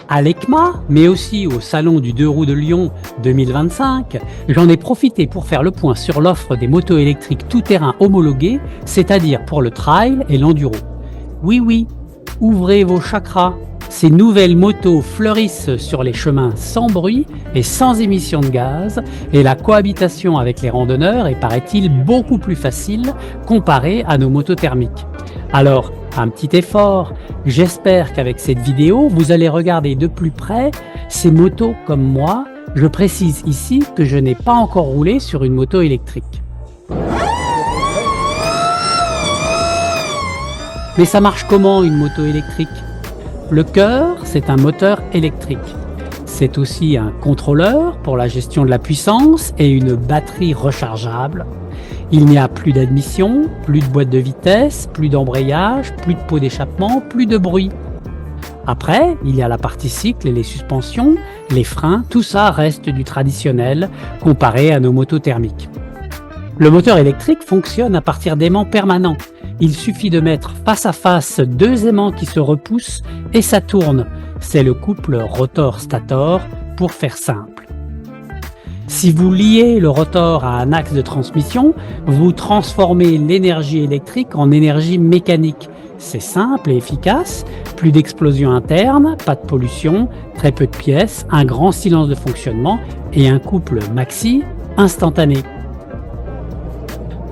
À l'ECMA, mais aussi au Salon du 2 roues de Lyon 2025, j'en ai profité pour faire le point sur l'offre des motos électriques tout-terrain homologuées, c'est-à-dire pour le trail et l'enduro. Oui, ouvrez vos chakras. Ces nouvelles motos fleurissent sur les chemins sans bruit et sans émission de gaz, et la cohabitation avec les randonneurs est, paraît-il, beaucoup plus facile comparée à nos motos thermiques. Alors, un petit effort. J'espère qu'avec cette vidéo, vous allez regarder de plus près ces motos comme moi. Je précise ici que je n'ai pas encore roulé sur une moto électrique. Mais ça marche comment une moto électrique ? Le cœur, c'est un moteur électrique. C'est aussi un contrôleur pour la gestion de la puissance et une batterie rechargeable. Il n'y a plus d'admission, plus de boîte de vitesse, plus d'embrayage, plus de pot d'échappement, plus de bruit. Après, il y a la partie cycle et les suspensions, les freins, tout ça reste du traditionnel comparé à nos motos thermiques. Le moteur électrique fonctionne à partir d'aimants permanents. Il suffit de mettre face à face deux aimants qui se repoussent et ça tourne. C'est le couple rotor-stator pour faire simple. Si vous liez le rotor à un axe de transmission, vous transformez l'énergie électrique en énergie mécanique. C'est simple et efficace, plus d'explosion interne, pas de pollution, très peu de pièces, un grand silence de fonctionnement et un couple maxi instantané.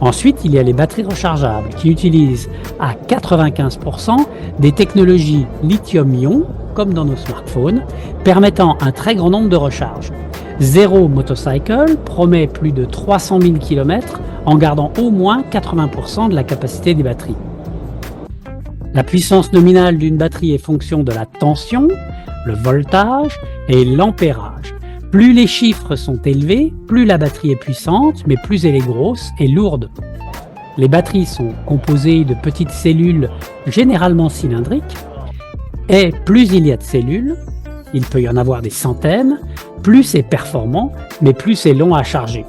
Ensuite, il y a les batteries rechargeables qui utilisent à 95% des technologies lithium-ion, comme dans nos smartphones, permettant un très grand nombre de recharges. Zero Motorcycle promet plus de 300 000 km en gardant au moins 80% de la capacité des batteries. La puissance nominale d'une batterie est fonction de la tension, le voltage et l'ampérage. Plus les chiffres sont élevés, plus la batterie est puissante, mais plus elle est grosse et lourde. Les batteries sont composées de petites cellules généralement cylindriques, et plus il y a de cellules, il peut y en avoir des centaines, plus c'est performant, mais plus c'est long à charger.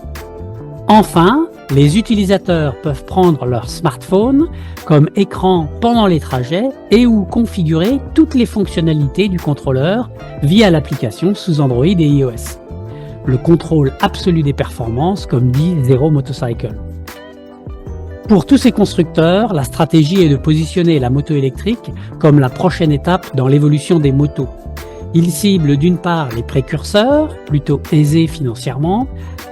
Enfin, les utilisateurs peuvent prendre leur smartphone comme écran pendant les trajets et ou configurer toutes les fonctionnalités du contrôleur via l'application sous Android et iOS. Le contrôle absolu des performances, comme dit Zero Motorcycle. Pour tous ces constructeurs, la stratégie est de positionner la moto électrique comme la prochaine étape dans l'évolution des motos. Ils ciblent d'une part les précurseurs, plutôt aisés financièrement,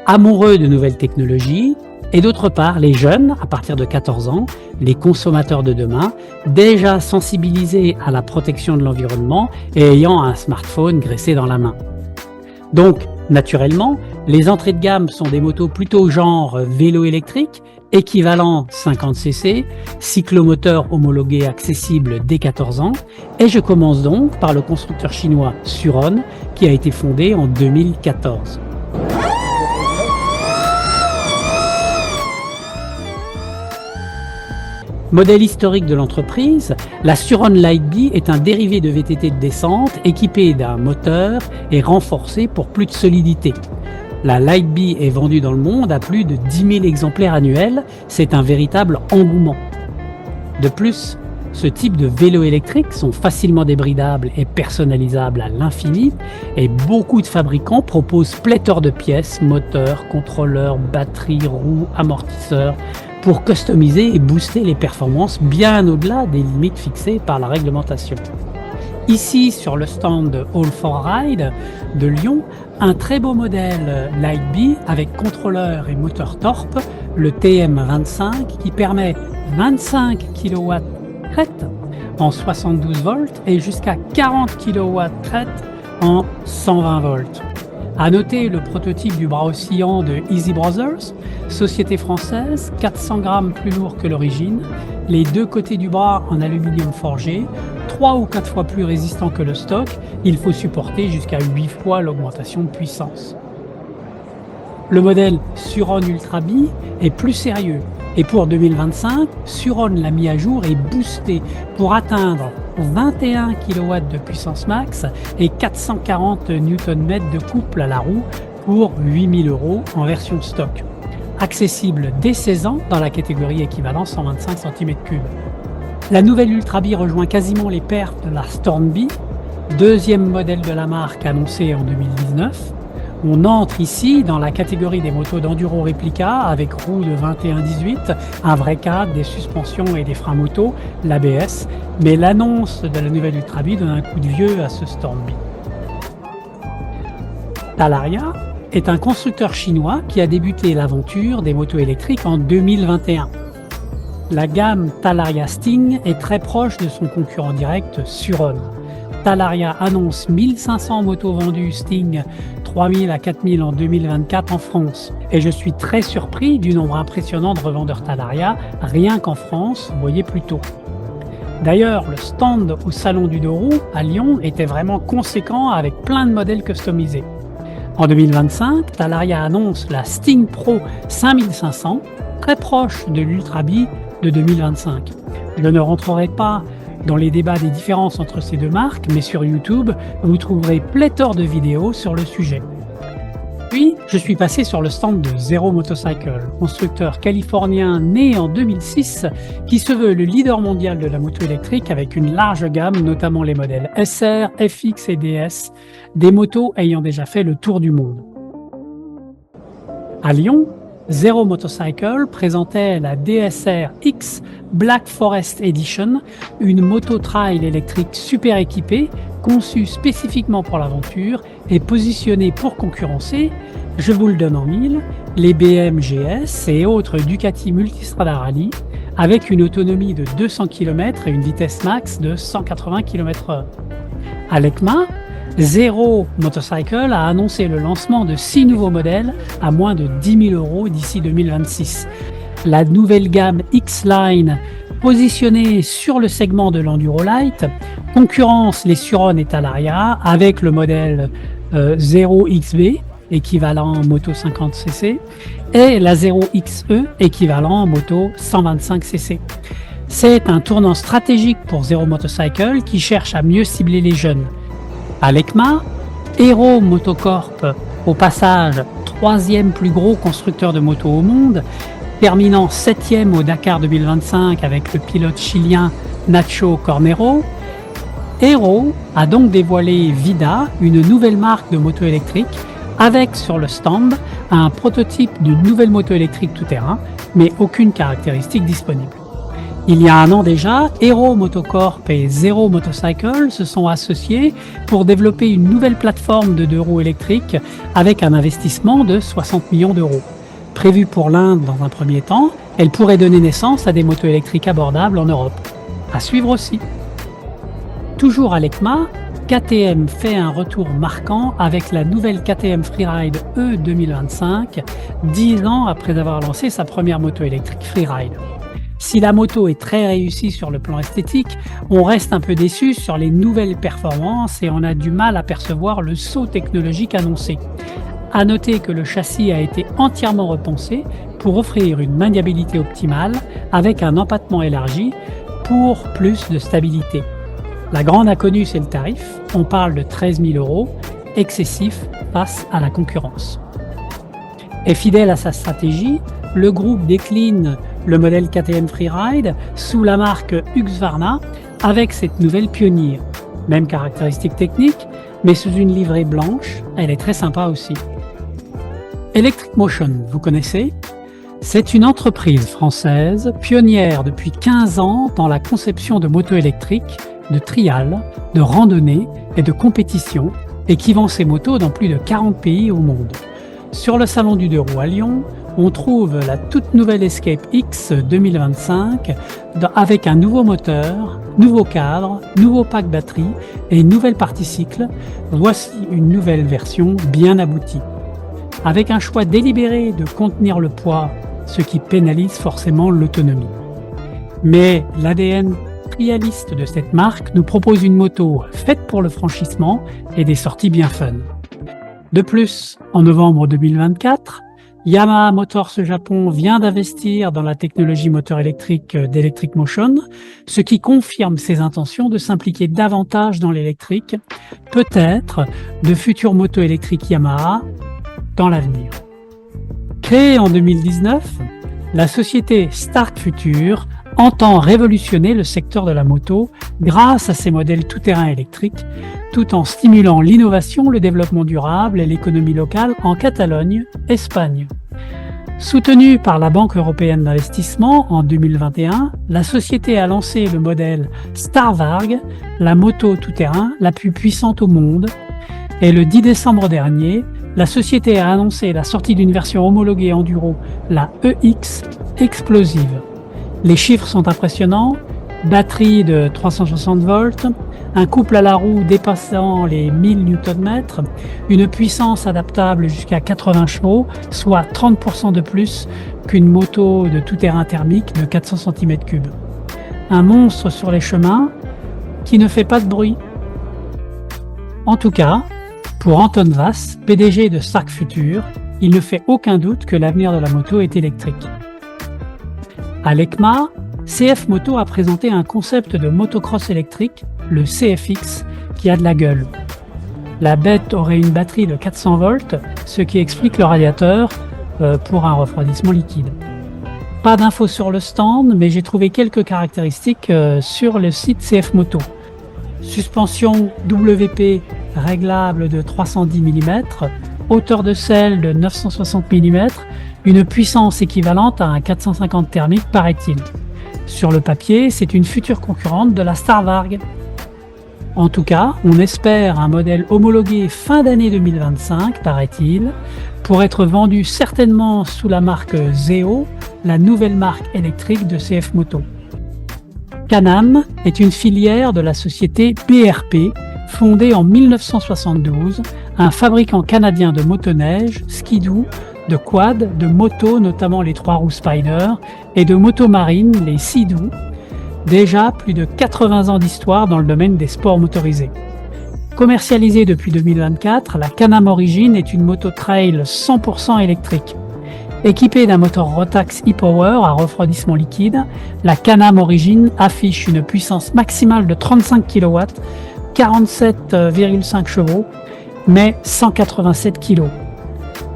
amoureux de nouvelles technologies, et d'autre part les jeunes, à partir de 14 ans, les consommateurs de demain, déjà sensibilisés à la protection de l'environnement et ayant un smartphone graissé dans la main. Donc, naturellement, les entrées de gamme sont des motos plutôt genre vélo électrique, équivalent 50 cc, cyclomoteur homologué accessible dès 14 ans, et je commence donc par le constructeur chinois Suron, qui a été fondé en 2014. Modèle historique de l'entreprise, la Suron Lightbee est un dérivé de VTT de descente équipé d'un moteur et renforcé pour plus de solidité. La Lightbee est vendue dans le monde à plus de 10 000 exemplaires annuels, c'est un véritable engouement. De plus, ce type de vélos électriques sont facilement débridables et personnalisables à l'infini et beaucoup de fabricants proposent pléthore de pièces, moteurs, contrôleurs, batteries, roues, amortisseurs, pour customiser et booster les performances bien au-delà des limites fixées par la réglementation. Ici, sur le stand de All4Ride de Lyon, un très beau modèle Lightbee avec contrôleur et moteur Torp, le TM25, qui permet 25 kW crête en 72 volts et jusqu'à 40 kW crête en 120 volts. À noter le prototype du bras oscillant de Easy Brothers, société française, 400 grammes plus lourd que l'origine, les deux côtés du bras en aluminium forgé, 3 ou 4 fois plus résistant que le stock, il faut supporter jusqu'à 8 fois l'augmentation de puissance. Le modèle Suron Ultra Bee est plus sérieux et pour 2025, Suron l'a mis à jour et boosté pour atteindre 21 kW de puissance max et 440 Nm de couple à la roue pour 8 000 € en version stock. Accessible dès 16 ans dans la catégorie équivalent 125 cm3. La nouvelle Ultra Bee rejoint quasiment les perfs de la Storm Bee deuxième modèle de la marque annoncé en 2019. On entre ici dans la catégorie des motos d'enduro réplica avec roue de 21-18, un vrai cadre, des suspensions et des freins moto, l'ABS, mais l'annonce de la nouvelle Ultrabi donne un coup de vieux à ce Stormby. Talaria est un constructeur chinois qui a débuté l'aventure des motos électriques en 2021. La gamme Talaria Sting est très proche de son concurrent direct Suron. Talaria annonce 1500 motos vendues Sting, 3000 à 4000 en 2024 en France. Et je suis très surpris du nombre impressionnant de revendeurs Talaria, rien qu'en France, vous voyez plus tôt. D'ailleurs, le stand au Salon du Deux Roues à Lyon était vraiment conséquent avec plein de modèles customisés. En 2025, Talaria annonce la Sting Pro 5500, très proche de l'Ultrabi de 2025. Je ne rentrerai pas dans les débats des différences entre ces deux marques, mais sur YouTube, vous trouverez pléthore de vidéos sur le sujet. Puis, je suis passé sur le stand de Zero Motorcycle, constructeur californien né en 2006, qui se veut le leader mondial de la moto électrique avec une large gamme, notamment les modèles SR, FX et DS, des motos ayant déjà fait le tour du monde. À Lyon, Zero Motorcycle présentait la DSR X Black Forest Edition, une moto trail électrique super équipée, conçue spécifiquement pour l'aventure et positionnée pour concurrencer, je vous le donne en mille, les BM GS et autres Ducati Multistrada Rally, avec une autonomie de 200 km et une vitesse max de 180 km/h. À l'ECMA, Zero Motorcycle a annoncé le lancement de 6 nouveaux modèles à moins de 10 000 € d'ici 2026. La nouvelle gamme X-Line, positionnée sur le segment de l'Enduro Light, concurrence les Suron et Talaria avec le modèle Zero XB, équivalent moto 50cc, et la Zero XE, équivalent moto 125cc. C'est un tournant stratégique pour Zero Motorcycle qui cherche à mieux cibler les jeunes. À l'ECMA, Hero Motocorp, au passage 3e plus gros constructeur de motos au monde, terminant 7e au Dakar 2025 avec le pilote chilien Nacho Cornero, Hero a donc dévoilé Vida, une nouvelle marque de moto électrique, avec sur le stand un prototype d'une nouvelle moto électrique tout-terrain, mais aucune caractéristique disponible. Il y a un an déjà, Hero Motocorp et Zero Motorcycle se sont associés pour développer une nouvelle plateforme de deux roues électriques avec un investissement de 60 millions d'euros. Prévue pour l'Inde dans un premier temps, elle pourrait donner naissance à des motos électriques abordables en Europe. À suivre aussi. Toujours à l'ECMA, KTM fait un retour marquant avec la nouvelle KTM Freeride E 2025, 10 ans après avoir lancé sa première moto électrique Freeride. Si la moto est très réussie sur le plan esthétique, on reste un peu déçu sur les nouvelles performances et on a du mal à percevoir le saut technologique annoncé. À noter que le châssis a été entièrement repensé pour offrir une maniabilité optimale avec un empattement élargi pour plus de stabilité. La grande inconnue, c'est le tarif. On parle de 13 000 €, excessif face à la concurrence. Et fidèle à sa stratégie, le groupe décline le modèle KTM Freeride sous la marque Husqvarna avec cette nouvelle Pioneer. Même caractéristiques techniques, mais sous une livrée blanche, elle est très sympa aussi. Electric Motion, vous connaissez ? C'est une entreprise française pionnière depuis 15 ans dans la conception de motos électriques, de trial, de randonnée et de compétition et qui vend ses motos dans plus de 40 pays au monde. Sur le Salon du Deux Roues à Lyon, on trouve la toute nouvelle Escape X 2025 avec un nouveau moteur, nouveau cadre, nouveau pack batterie et nouvelle partie cycle. Voici une nouvelle version bien aboutie. Avec un choix délibéré de contenir le poids, ce qui pénalise forcément l'autonomie. Mais l'ADN trialiste de cette marque nous propose une moto faite pour le franchissement et des sorties bien fun. De plus, en novembre 2024, Yamaha Motors Japon vient d'investir dans la technologie moteur électrique d'Electric Motion, ce qui confirme ses intentions de s'impliquer davantage dans l'électrique, peut-être de futures motos électriques Yamaha dans l'avenir. Créée en 2019, la société Stark Future entend révolutionner le secteur de la moto grâce à ses modèles tout-terrain électriques, tout en stimulant l'innovation, le développement durable et l'économie locale en Catalogne, Espagne. Soutenue par la Banque européenne d'investissement en 2021, la société a lancé le modèle Starvarg, la moto tout-terrain la plus puissante au monde. Et le 10 décembre dernier, la société a annoncé la sortie d'une version homologuée enduro, la EX Explosive. Les chiffres sont impressionnants, batterie de 360 volts, un couple à la roue dépassant les 1000 Nm, une puissance adaptable jusqu'à 80 chevaux, soit 30% de plus qu'une moto de tout-terrain thermique de 400 cm3. Un monstre sur les chemins qui ne fait pas de bruit. En tout cas, pour Anton Wass, PDG de Stark Future, il ne fait aucun doute que l'avenir de la moto est électrique. À l'ECMA, CF Moto a présenté un concept de motocross électrique, le CFX, qui a de la gueule. La bête aurait une batterie de 400 volts, ce qui explique le radiateur pour un refroidissement liquide. Pas d'infos sur le stand, mais j'ai trouvé quelques caractéristiques sur le site CF Moto. Suspension WP réglable de 310 mm, hauteur de selle de 960 mm, une puissance équivalente à un 450 thermique paraît-il. Sur le papier, c'est une future concurrente de la Starvarg. En tout cas, on espère un modèle homologué fin d'année 2025, paraît-il, pour être vendu certainement sous la marque Zeo, la nouvelle marque électrique de CF Moto. Can-Am est une filière de la société BRP, fondée en 1972, un fabricant canadien de motoneige, skidoo, de quad, de motos, notamment les 3 roues Spider, et de motos marines, les Sea-Doo. Déjà plus de 80 ans d'histoire dans le domaine des sports motorisés. Commercialisée depuis 2024, la Can-Am Origin est une moto trail 100% électrique. Équipée d'un moteur Rotax e-Power à refroidissement liquide, la Can-Am Origin affiche une puissance maximale de 35 kW, 47,5 chevaux, mais 187 kg.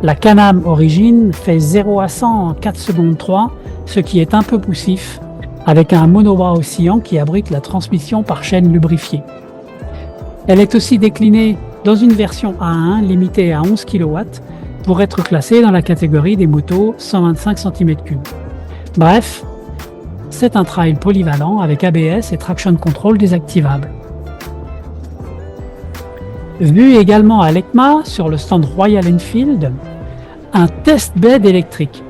La Can-Am Origin fait 0 à 100 en 4 secondes 3, ce qui est un peu poussif, avec un monobras oscillant qui abrite la transmission par chaîne lubrifiée. Elle est aussi déclinée dans une version A1 limitée à 11 kW pour être classée dans la catégorie des motos 125 cm3. Bref, c'est un trail polyvalent avec ABS et traction control désactivable. Vu également à l'ECMA sur le stand Royal Enfield, un test bed électrique.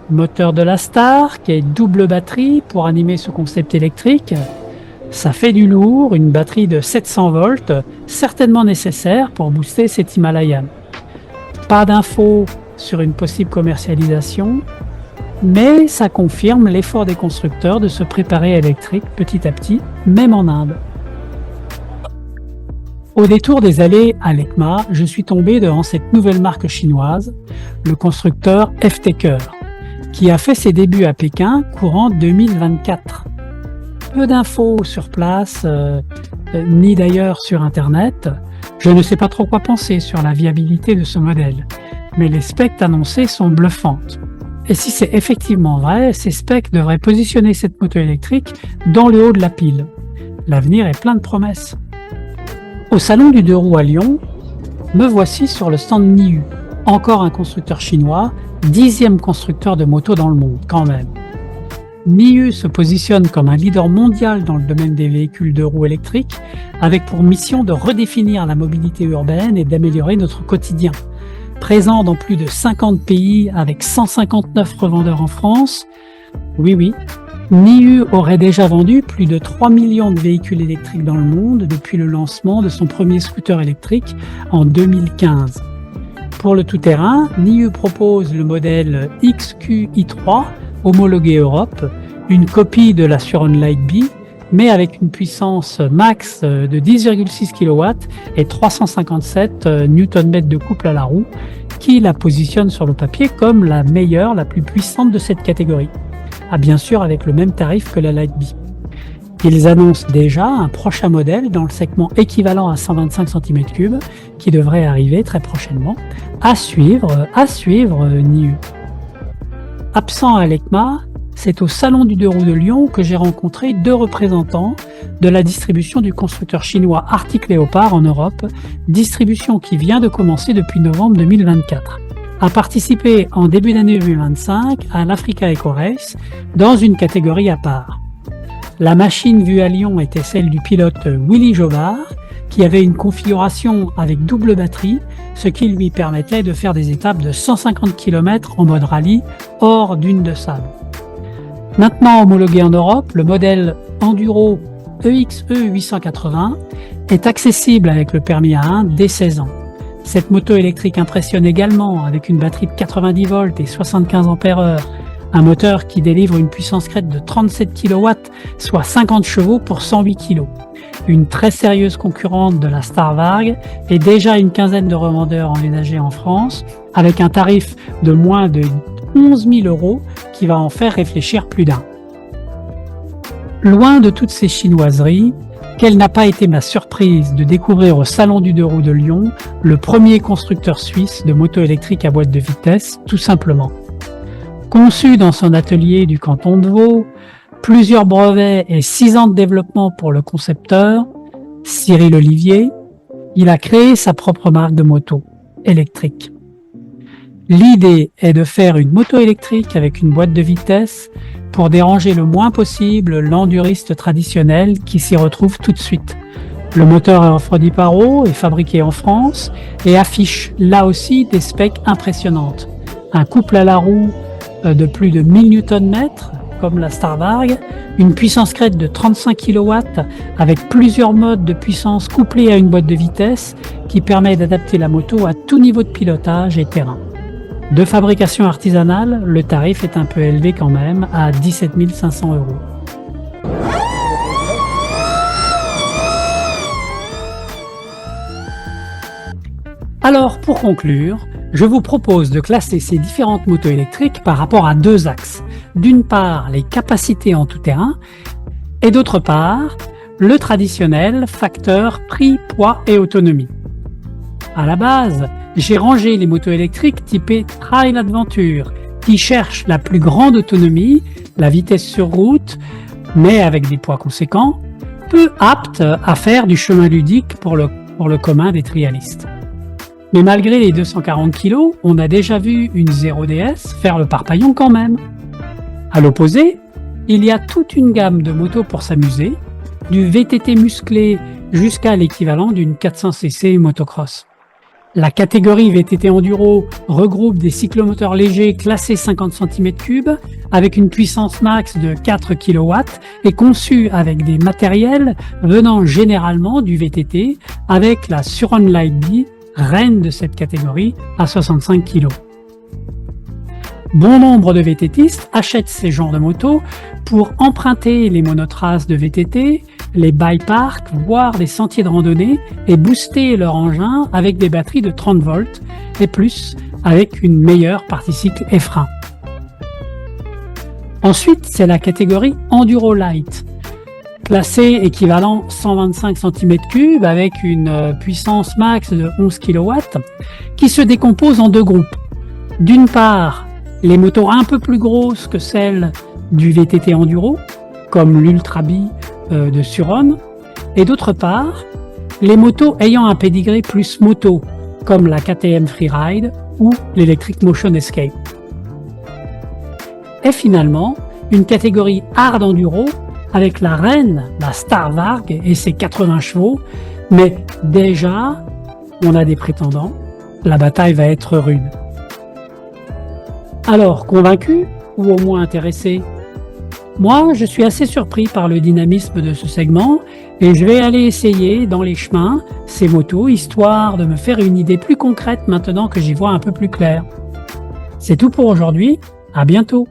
Moteur de la Stark et double batterie pour animer ce concept électrique. Ça fait du lourd, une batterie de 700 volts, certainement nécessaire pour booster cet Himalayan. Pas d'infos sur une possible commercialisation, mais ça confirme l'effort des constructeurs de se préparer à l'électrique petit à petit, même en Inde. Au détour des allées à l'ECMA, je suis tombé devant cette nouvelle marque chinoise, le constructeur F-Taker, qui a fait ses débuts à Pékin courant 2024. Peu d'infos sur place, ni d'ailleurs sur Internet. Je ne sais pas trop quoi penser sur la viabilité de ce modèle, mais les specs annoncés sont bluffantes. Et si c'est effectivement vrai, ces specs devraient positionner cette moto électrique dans le haut de la pile. L'avenir est plein de promesses. Au salon du 2 roues à Lyon, me voici sur le stand Niu, encore un constructeur chinois, 10e constructeur de motos dans le monde quand même. Niu se positionne comme un leader mondial dans le domaine des véhicules 2 roues électriques, avec pour mission de redéfinir la mobilité urbaine et d'améliorer notre quotidien. Présent dans plus de 50 pays avec 159 revendeurs en France, oui, Niu aurait déjà vendu plus de 3 millions de véhicules électriques dans le monde depuis le lancement de son premier scooter électrique en 2015. Pour le tout-terrain, Niu propose le modèle XQi3 homologué Europe, une copie de la Suron Light B, mais avec une puissance max de 10,6 kW et 357 Nm de couple à la roue, qui la positionne sur le papier comme la meilleure, la plus puissante de cette catégorie. Ah, bien sûr avec le même tarif que la Light B. Ils annoncent déjà un prochain modèle dans le segment équivalent à 125 cm3 qui devrait arriver très prochainement. À suivre Niu. Absent à l'ECMA, c'est au Salon du deux roues de Lyon que j'ai rencontré 2 représentants de la distribution du constructeur chinois Arctic Leopard en Europe, distribution qui vient de commencer depuis novembre 2024, a participé en début d'année 2025 à l'Africa Eco Race dans une catégorie à part. La machine vue à Lyon était celle du pilote Willy Jobard, qui avait une configuration avec double batterie, ce qui lui permettait de faire des étapes de 150 km en mode rallye hors dune de sable. Maintenant homologué en Europe, le modèle Enduro EXE 880 est accessible avec le permis A1 dès 16 ans. Cette moto électrique impressionne également avec une batterie de 90 volts et 75 ampères-heure, un moteur qui délivre une puissance crête de 37 kW, soit 50 chevaux pour 108 kg. Une très sérieuse concurrente de la Starvarg et déjà une quinzaine de revendeurs envisagés en France, avec un tarif de moins de 11 000 € qui va en faire réfléchir plus d'un. Loin de toutes ces chinoiseries, quelle n'a pas été ma surprise de découvrir au Salon du deux roues de Lyon le premier constructeur suisse de moto électrique à boîte de vitesse, tout simplement. Conçu dans son atelier du canton de Vaud, plusieurs brevets et 6 ans de développement pour le concepteur, Cyril Olivier, il a créé sa propre marque de moto électrique. L'idée est de faire une moto électrique avec une boîte de vitesse pour déranger le moins possible l'enduriste traditionnel qui s'y retrouve tout de suite. Le moteur est refroidi par eau, est fabriqué en France et affiche là aussi des specs impressionnantes. Un couple à la roue de plus de 1000 Nm, comme la Starvarg, une puissance crête de 35 kW avec plusieurs modes de puissance couplés à une boîte de vitesse qui permet d'adapter la moto à tout niveau de pilotage et terrain. De fabrication artisanale, le tarif est un peu élevé quand même, à 17 500 €. Alors, pour conclure, je vous propose de classer ces différentes motos électriques par rapport à 2 axes. D'une part, les capacités en tout terrain, et d'autre part, le traditionnel facteur prix, poids et autonomie. À la base, j'ai rangé les motos électriques typées Trail Adventure, qui cherchent la plus grande autonomie, la vitesse sur route, mais avec des poids conséquents, peu aptes à faire du chemin ludique pour le commun des trialistes. Mais malgré les 240 kg, on a déjà vu une 0DS faire le parpaillon quand même. À l'opposé, il y a toute une gamme de motos pour s'amuser, du VTT musclé jusqu'à l'équivalent d'une 400 cc motocross. La catégorie VTT Enduro regroupe des cyclomoteurs légers classés 50 cm3 avec une puissance max de 4 kW et conçus avec des matériels venant généralement du VTT avec la Suron Lightbee, reine de cette catégorie, à 65 kg. Bon nombre de VTTistes achètent ces genres de motos pour emprunter les monotraces de VTT, les bike-parks, voire les sentiers de randonnée et booster leur engin avec des batteries de 30 volts et plus avec une meilleure partie cycle et frein. Ensuite, c'est la catégorie Enduro Light, classée équivalent 125 cm3 avec une puissance max de 11 kW qui se décompose en 2 groupes. D'une part, les motos un peu plus grosses que celles du VTT Enduro, comme l'Ultra Bee de Suron, et d'autre part, les motos ayant un pédigré plus moto, comme la KTM Freeride ou l'Electric Motion Escape. Et finalement, une catégorie hard enduro avec la reine, la Starvarg et ses 80 chevaux, mais déjà, on a des prétendants, la bataille va être rude. Alors, convaincu ou au moins intéressé? Moi, je suis assez surpris par le dynamisme de ce segment et je vais aller essayer dans les chemins ces motos, histoire de me faire une idée plus concrète maintenant que j'y vois un peu plus clair. C'est tout pour aujourd'hui, à bientôt!